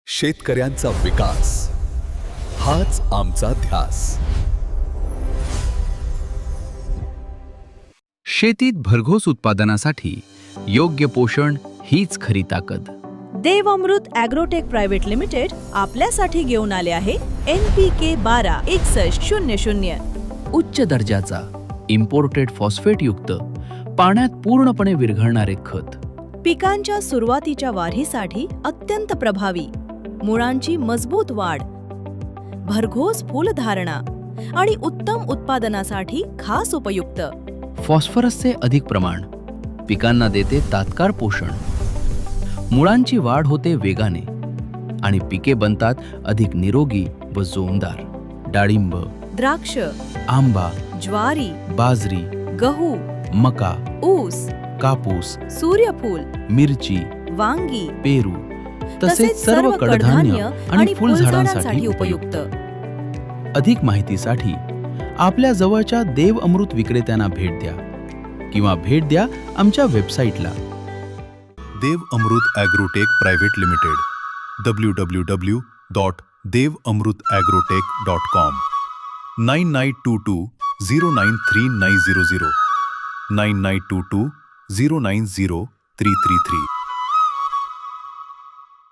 शेतकऱ्यांचा विकास हाच आमचा ध्यास। शेतीत भरघोस उत्पादनासाठी योग्य पोषण हीच खरी ताकद। देव अमृत ॲग्रोटेक प्रायव्हेट लिमिटेड आपल्यासाठी घेऊन आले आहे NPK 126100। उच्च दर्जाचा इम्पोर्टेड फॉस्फेट युक्त पाण्यात पूर्णपणे विरघळणारे खत, पिकांच्या सुरुवातीच्या वाढीसाठी अत्यंत प्रभावी, मुळांची मजबूत वाढ, भरघोस फुलधारणा आणि उत्तम उत्पादनासाठी खास उपयुक्त। फॉस्फरसचे अधिक प्रमाण पिकांना देते तात्काळ पोषण, मुळांची वाढ होते वेगाने आणि पिके बनतात अधिक निरोगी व जोमदार। डाळिंब, द्राक्ष, आंबा, ज्वारी, बाजरी, गहू, मका, ऊस, कापूस, सूर्यफूल, मिरची, वांगी, पेरू तसेच सर्व कडधान्य आणि फुलझाडांसाठी उपयुक्त। अधिक माहितीसाठी आपल्या जवळच्या देव अमृत विक्रेत्यांना भेट द्या किंवा भेट द्या आमच्या वेबसाईटला। देव अमृत ॲग्रोटेक प्रायव्हेट लिमिटेड, www.devamrutagrotech.com, 9922093900, 9922090333।